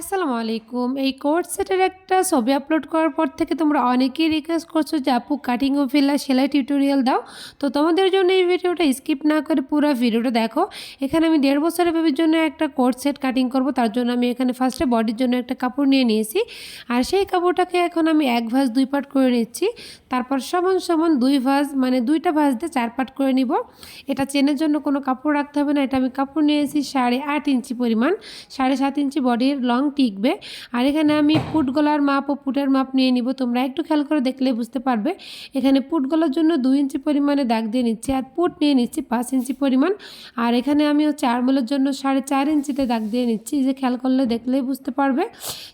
আসসালামু আলাইকুম। এই কোট সেটের একটা ছবি আপলোড করার পর থেকে তোমরা অনেকেই রিকোয়েস্ট করছো যে আপু কাটিং ও ফিলার সেলাই টিউটোরিয়াল দাও। তো তোমাদের জন্য এই ভিডিওটা স্কিপ না করে পুরো ভিডিওটা দেখো। এখানে আমি 1.5 বছরের বেবির জন্য একটা কোট সেট কাটিং করব। তার জন্য আমি এখানে ফার্স্টে বডির জন্য একটা কাপড় নিয়ে নিয়েছি। আর সেই কাপড়টাকে এখন আমি 1 ভাঁজ 2 পার্ট করে নিচ্ছি। তারপর সমান সমান 2 ভাঁজ মানে 2টা ভাঁজ দিয়ে 4 পার্ট করে নিব। এটা চেনের জন্য কোনো কাপড় রাখতে হবে না। এটা আমি কাপড় নিয়েছি 8.5 ইঞ্চি পরিমাণ, 7.5 ইঞ্চি বডির লং টিকবে। আর এখানে আমি পুট গলার মাপ ও পুটের মাপ নিয়ে নিব। তোমরা একটু খেয়াল করে দেখলে বুঝতে পারবে। এখানে পুট গলার জন্য 2 ইঞ্চি পরিমাণে দাগ দিয়ে নিচ্ছি, আর পুট নিয়ে নিচ্ছি 5 ইঞ্চি পরিমাণ। আর এখানে আমি আরমোলের জন্য 4.5 ইঞ্চিতে দাগ দিয়ে নিচ্ছি। যে খেয়াল করলে দেখলেই বুঝতে পারবে।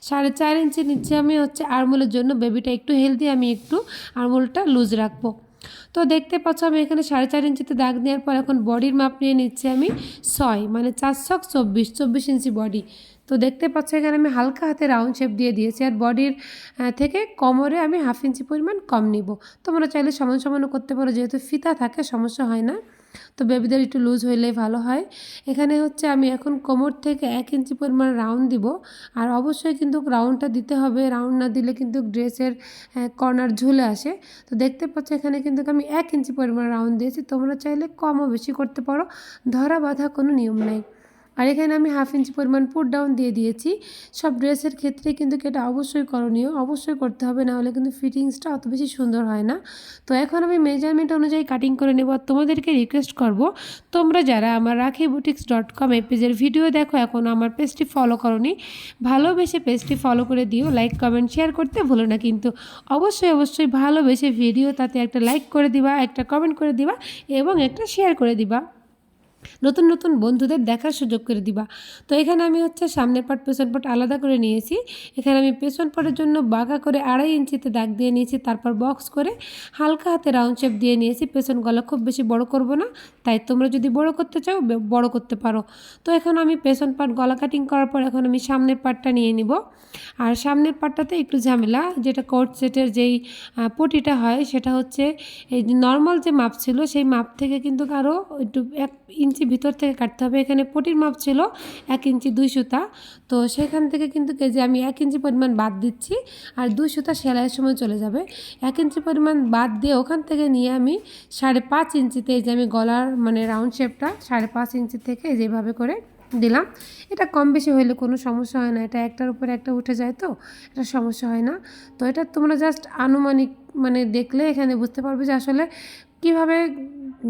4.5 ইঞ্চি নিচ্ছি আমি আরমোলের জন্য। বেবিটা একটু হেলদি, আমি একটু আরমোলটা লুজ রাখবো। তো দেখতে পাচ্ছ আমি এখানে 4.5 ইঞ্চিতে দাগ দেওয়ার পর এখন বডির মাপ নিয়ে নিচ্ছি আমি 6 মানে 4 ছক 24 ইঞ্চি বডি। তো দেখতে পাচ্ছ এখানে আমি হালকা হাতে রাউন্ড শেপ দিয়ে দিয়েছি। আর বডির থেকে কোমরে আমি 1/2 ইঞ্চি পরিমাণ কম নিব। তোমরা চাইলে সমান সমানও করতে পারো, যেহেতু ফিতা থাকে সমস্যা হয় না। তো বেবিদের একটু লুজ হইলেই ভালো হয়। এখানে আমি এখন কোমর থেকে 1 ইঞ্চি পরিমাণ রাউন্ড দিব। আর অবশ্যই কিন্তু রাউন্ডটা দিতে হবে, রাউন্ড না দিলে কিন্তু ড্রেসের কর্নার ঝুলে আসে। তো দেখতে পাচ্ছ এখানে কিন্তু আমি 1 ইঞ্চি পরিমাণ রাউন্ড দিয়েছি। তোমরা চাইলে কমও বেশি করতে পারো, ধরা বাঁধা কোনো নিয়ম নাই। আর এখানে আমি 1/2 ইঞ্চি পরিমাণ পুট ডাউন দিয়ে দিয়েছি। সব ড্রেসের ক্ষেত্রে কিন্তু এটা অবশ্যই করণীয়, অবশ্যই করতে হবে, না হলে কিন্তু ফিটিংসটা অত বেশি সুন্দর হয় না। তো এখন আমি মেজারমেন্ট অনুযায়ী কাটিং করে নেব। আর তোমাদেরকে রিকোয়েস্ট করব, তোমরা যারা আমার rakhiboutiques.com এই পেজের ভিডিও দেখো, এখন আমার পেজটি ফলো করোনি, ভালোবেসে পেজটি ফলো করে দিও। লাইক কমেন্ট শেয়ার করতে ভুলো না কিন্তু। অবশ্যই ভালোবেসে ভিডিও তাতে একটা লাইক করে দিবা, একটা কমেন্ট করে দিবা এবং একটা শেয়ার করে দিবা। নতুন নতুন বন্ধুদের দেখার সুযোগ করে দিবা। তো এখানে আমি সামনের পাট পেছন পাট আলাদা করে নিয়েছি। এখানে আমি পেছন পাটের জন্য বাঁকা করে 2.5 ইঞ্চিতে দাগ দিয়ে নিয়েছি। তারপর বক্স করে হালকা হাতে রাউন্ড শেপ দিয়ে নিয়েছি। পেছন গলা খুব বেশি বড় করব না, তাই তোমরা যদি বড় করতে চাও বড় করতে পারো। তো এখন আমি পেছন পাট গলা কাটিং করার পর এখন আমি সামনের পাটটা নিয়ে নিব। আর সামনের পাটটাতে একটু ঝামেলা, যেটা কোট সেটের যেই পটিটা হয় সেটা এই যে নর্মাল যে মাপ ছিল সেই মাপ থেকে কিন্তু আরও একটু 1 ইঞ্চি ভিতর থেকে কাটতে হবে। এখানে পটির মাপ ছিল 1 ইঞ্চি 2 সুতা। তো সেখান থেকে কিন্তু কেজি আমি 1 ইঞ্চি পরিমাণ বাদ দিচ্ছি। আর 2 সুতা সেলাইয়ের সময় চলে যাবে। 1 ইঞ্চি পরিমাণ বাদ দিয়ে ওখান থেকে নিয়ে আমি 5.5 ইঞ্চিতে এই যে আমি গলার মানে রাউন্ড শেপটা 5.5 ইঞ্চি থেকে যেভাবে করে দিলাম। এটা কম বেশি হইলে কোনো সমস্যা হয় না, এটা একটার উপরে একটা উঠে যায়, তো এটা সমস্যা হয় না। তো এটা তোমরা জাস্ট আনুমানিক মানে দেখলে এখানে বুঝতে পারবে যে আসলে কীভাবে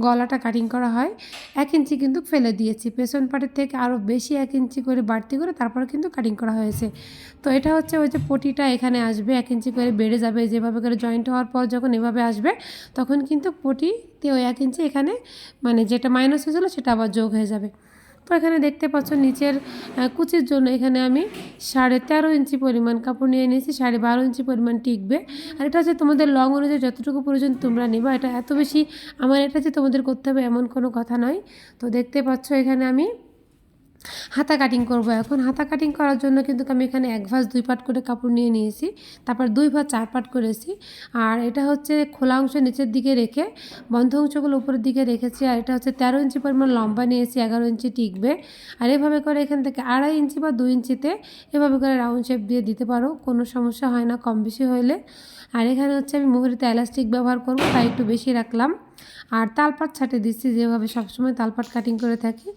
গলাটা কাটিং করা হয়। 1 ইঞ্চি কিন্তু ফেলে দিয়েছি, পেছন পাটের থেকে আরও বেশি 1 ইঞ্চি করে বাড়তি করে তারপরে কিন্তু কাটিং করা হয়েছে। তো এটা ওই যে পটিটা এখানে আসবে 1 ইঞ্চি করে বেড়ে যাবে। যেভাবে করে জয়েন্ট হওয়ার পর যখন এভাবে আসবে তখন কিন্তু পটিতে ওই 1 ইঞ্চি এখানে মানে যেটা মাইনাস হয়েছিল সেটা আবার যোগ হয়ে যাবে। তো এখানে দেখতে পাচ্ছ নিচের কুচির জন্য এখানে আমি 13.5 ইঞ্চি পরিমাণ কাপড় নিয়ে নিয়েছি। 12.5 ইঞ্চি পরিমাণ টিকবে। আর এটা তোমাদের লং অনুযায়ী যতটুকু প্রয়োজন তোমরা নেবা। এটা এত বেশি আমার এটা যে তোমাদের করতে হবে এমন কোনো কথা নয়। তো দেখতে পাচ্ছ এখানে আমি হাতা কাটিং করব। এখন হাতা কাটিং করার জন্য কিন্তু আমি এখানে 1 ভাঁজ 2 পাট করে কাপড় নিয়ে নিয়েছি। তারপর 2 ভাঁজ 4 পাট করেছি। আর এটা খোলা অংশ নিচের দিকে রেখে বন্ধ অংশগুলো উপরের দিকে রেখেছি। আর এটা 13 ইঞ্চি পরিমাণ লম্বা নিয়েছি, 11 ইঞ্চি টিকবে। আর এভাবে করে এখান থেকে 2.5 ইঞ্চি বা 2 ইঞ্চিতে এভাবে করে রাউন্ড শেপ দিয়ে দিতে পারো, কোনো সমস্যা হয় না কম বেশি হইলে। আর এখানে আমি মুহুরিতে এলাস্টিক ব্যবহার করব, তাই একটু বেশি রাখলাম। আর তালপাট ছাটে দিচ্ছি, যেভাবে সবসময় তালপাট কাটিং করে থাকি।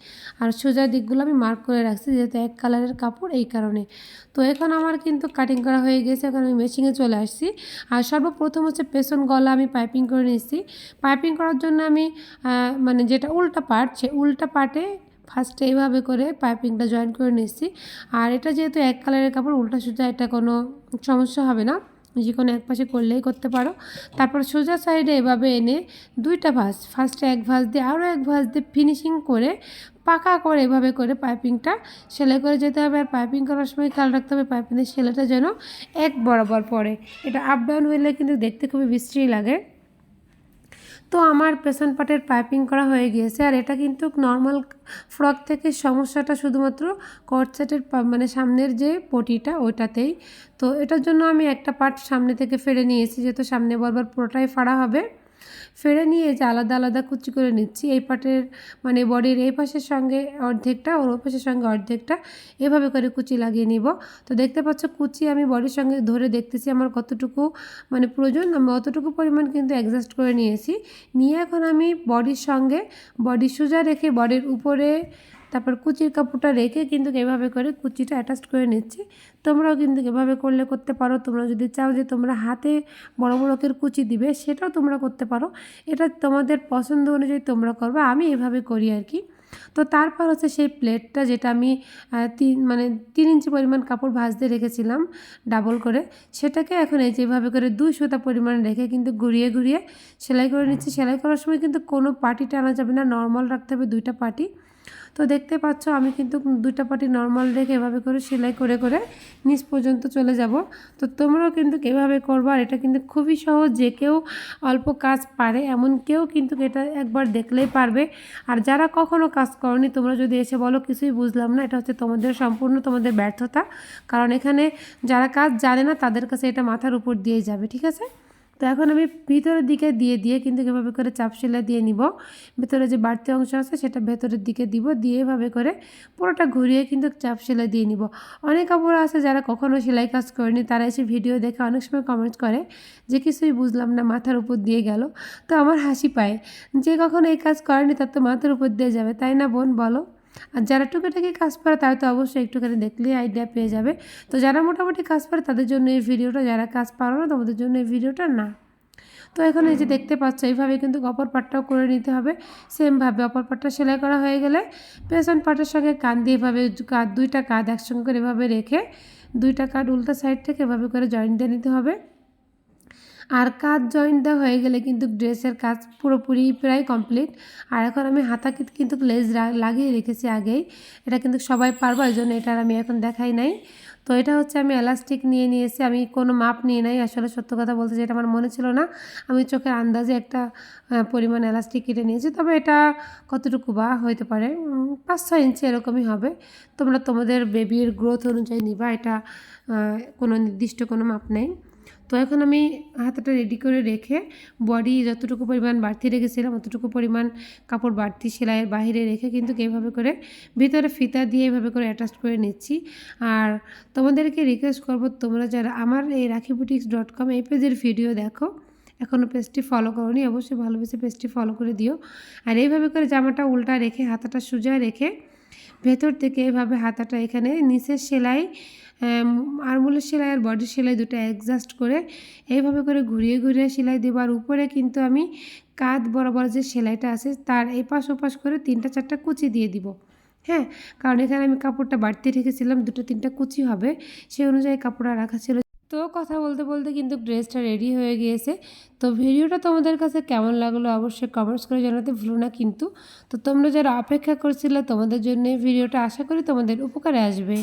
আর সোজা দিকগুলো আমি মার্ক করে রাখছি, যেহেতু এক কালারের কাপড় এই কারণে। তো এখন আমার কিন্তু কাটিং করা হয়ে গেছে। এখন আমি মেশিনে চলে আসছি। আর সর্বপ্রথম পেছন গলা আমি পাইপিং করে নিচ্ছি। পাইপিং করার জন্য আমি মানে যেটা উল্টা পার্ট, সে উল্টা পার্টে ফার্স্টে এইভাবে করে পাইপিংটা জয়েন করে নিচ্ছি। আর এটা যেহেতু এক কালারের কাপড়, উল্টা সোজা এটা কোনো সমস্যা হবে না, যে কোনো এক পাশে করলেই করতে পারো। তারপর সোজা সাইডে এভাবে এনে 2টা ভাঁজ, ফার্স্টে 1 ভাঁজ দিয়ে আরও 1 ভাঁজ দিয়ে ফিনিশিং করে পাকা করে এভাবে করে পাইপিংটা সেলাই করে যেতে হবে। আর পাইপিং করার সময় খেয়াল রাখতে হবে পাইপিংয়ের সেলাইটা যেন এক বরাবর পড়ে। এটা আপ ডাউন হইলে কিন্তু দেখতে খুবই বিশ্রী লাগে। তো আমার পেছন পাটের পাইপিং করা হয়ে গিয়েছে। আর এটা কিন্তু নর্মাল ফ্রক থেকে সমস্যাটা শুধুমাত্র কট সেটের মানে সামনের যে পটিটা ওইটাতেই। তো এটার জন্য আমি একটা পার্ট সামনে থেকে ফেড়ে নিয়েছি, যেহেতু সামনে বরাবর পুরোটাই ফাড়া হবে। ফেড়ে নিয়ে যে আলাদা আলাদা কুচি করে নিচ্ছি। এই পাটের মানে বডির এই পাশের সঙ্গে অর্ধেকটা ওর ওই পাশের সঙ্গে অর্ধেকটা এভাবে করে কুচি লাগিয়ে নিব। তো দেখতে পাচ্ছ কুচি আমি বডির সঙ্গে ধরে দেখতেছি আমার কতটুকু মানে প্রয়োজন, আমি অতটুকু পরিমাণ কিন্তু অ্যাডজাস্ট করে নিয়েছি। নিয়ে এখন আমি বডির সঙ্গে বডি সোজা রেখে বডির উপরে তারপর কুচির কাপড়টা রেখে কিন্তু এভাবে করে কুচিটা অ্যাটাচ করে নিচ্ছি। তোমরাও কিন্তু এভাবে করলে করতে পারো। তোমরা যদি চাও যে তোমরা হাতে বড় বড়কের কুচি দিবে সেটাও তোমরা করতে পারো, এটা তোমাদের পছন্দ অনুযায়ী তোমরা করবে। আমি এভাবে করি আর কি। তো তারপর হচ্ছে সেই প্লেটটা যেটা আমি 3 ইঞ্চি পরিমাণ কাপড় ভাঁজতে রেখেছিলাম ডাবল করে, সেটাকে এখন এই যেভাবে করে 2 সুতা পরিমাণ রেখে কিন্তু ঘুরিয়ে ঘুরিয়ে সেলাই করে নিচ্ছি। সেলাই করার সময় কিন্তু কোনো পাটি টানা যাবে না, নর্মাল রাখতে হবে 2টা পাটি। তো দেখতে পাচ্ছ আমি কিন্তু 2টা পাটি নর্মাল রেখে এভাবে করে সেলাই করে করে নিচ পর্যন্ত চলে যাব। তো তোমরাও কিন্তু এভাবে করবা। আর এটা কিন্তু খুবই সহজ, যে কেউ অল্প কাজ পারে এমন কেউ কিন্তু এটা একবার দেখলেই পারবে। আর যারা কখনো কাজ করনি তোমরা যদি এসে বলো কিছুই বুঝলাম না, এটা হচ্ছে তোমাদের সম্পূর্ণ তোমাদের ব্যর্থতা। কারণ এখানে যারা কাজ জানে না তাদের কাছে এটা মাথার উপর দিয়ে যাবে, ঠিক আছে। তো এখন আমি ভিতরের দিকে দিয়ে দিয়ে কিন্তু এভাবে করে চাপ সেলাই দিয়ে নিব। ভেতরে যে বাড়তি অংশ আছে সেটা ভেতরের দিকে দিব, দিয়ে এভাবে করে পুরোটা ঘুরিয়ে কিন্তু চাপ সেলাই দিয়ে নিব। অনেক কাপড় আছে যারা কখনো সেলাই কাজ করেনি, তারা এসে ভিডিও দেখে অনেক সময় কমেন্ট করে যে কিছুই বুঝলাম না, মাথার উপর দিয়ে গেল। তো আমার হাসি পায়, যে কখনো এই কাজ করেনি তার তো মাথার উপর দিয়ে যাবে, তাই না বোন বলো? আর যারা টুকিটাকি কাজ পারে তারা তো অবশ্যই একটুখানি দেখলেই আইডিয়া পেয়ে যাবে। তো যারা মোটামুটি কাজ পারে তাদের জন্য এই ভিডিওটা, যারা কাজ পারো না তোমাদের জন্য এই ভিডিওটা না। তো এখন এই যে দেখতে পাচ্ছ এইভাবে কিন্তু অপর পাটটাও করে নিতে হবে। সেমভাবে অপর পাটটা সেলাই করা হয়ে গেলে পেছন পাটের সঙ্গে কাঁধ দিয়ে এভাবে 2টা কাঁধ একসঙ্গে করে এভাবে রেখে 2টা কাঁধ উল্টা সাইড থেকে এভাবে করে জয়েন্ট দিয়ে নিতে হবে। আর কাজ জয়েন্ট দেওয়া হয়ে গেলে কিন্তু ড্রেসের কাজ পুরোপুরি প্রায় কমপ্লিট। আর এখন আমি হাতা কিন্তু লেজ লাগিয়ে রেখেছি আগেই, এটা কিন্তু সবাই পারবো, এই জন্য এটা আমি এখন দেখাই নাই। তো এটা হচ্ছে আমি এলাস্টিক নিয়ে নিয়েছি, আমি কোনো মাপ নিয়ে নাই আসলে, সত্য কথা বলতে যেটা আমার মনে ছিল না, আমি চোখের আন্দাজে একটা পরিমাণ এলাস্টিক কেটে নিয়েছি। তবে এটা কতটুকু বা হইতে পারে 5-6 ইঞ্চি এরকমই হবে। তোমরা তোমাদের বেবির গ্রোথ অনুযায়ী নিবা, এটা কোনো নির্দিষ্ট কোনো মাপ নেই। তো এখন আমি হাতাটা রেডি করে রেখে বডি যতটুকু পরিমাণ বাড়তি রেখেছিলাম অতটুকু পরিমাণ কাপড় বাড়তি সেলাইয়ের বাইরে রেখে কিন্তু এইভাবে করে ভিতরে ফিতা দিয়ে এভাবে করে অ্যাটাচ করে নিচ্ছি। আর তোমাদেরকে রিকোয়েস্ট করব, তোমরা যারা আমার এই rakhiboutiques.com এই পেজের ভিডিও দেখো, এখনও পেজটি ফলো করোনি, অবশ্যই ভালোবেসে পেজটি ফলো করে দিও। আর এইভাবে করে জামাটা উল্টা রেখে হাতাটা সোজা রেখে ভেতর থেকে এভাবে হাতাটা এখানে নিচের সেলাই, আরমোলের সেলাই আর বডির সেলাই দুটো অ্যাডজাস্ট করে এইভাবে করে ঘুরিয়ে ঘুরিয়ে সেলাই দেবো। আর উপরে কিন্তু আমি কাঁধ বরাবর যে সেলাইটা আছে তার এপাশ ওপাশ করে 3-4টা কুচি দিয়ে দিব। হ্যাঁ, কারণ এখানে আমি কাপড়টা বাড়তি রেখেছিলাম, 2-3টা কুচি হবে, সেই অনুযায়ী কাপড়টা রাখা ছিল। তো কথা বলতে বলতে কিন্তু ড্রেসটা রেডি হয়ে গিয়েছে। তো ভিডিওটা তোমাদের কাছে কেমন লাগলো অবশ্যই কমেন্টস করে জানাতে ভুলো না কিন্তু। তো তোমরা যারা অপেক্ষা করছিলে তোমাদের জন্য এই ভিডিওটা আশা করি তোমাদের উপকারে আসবে।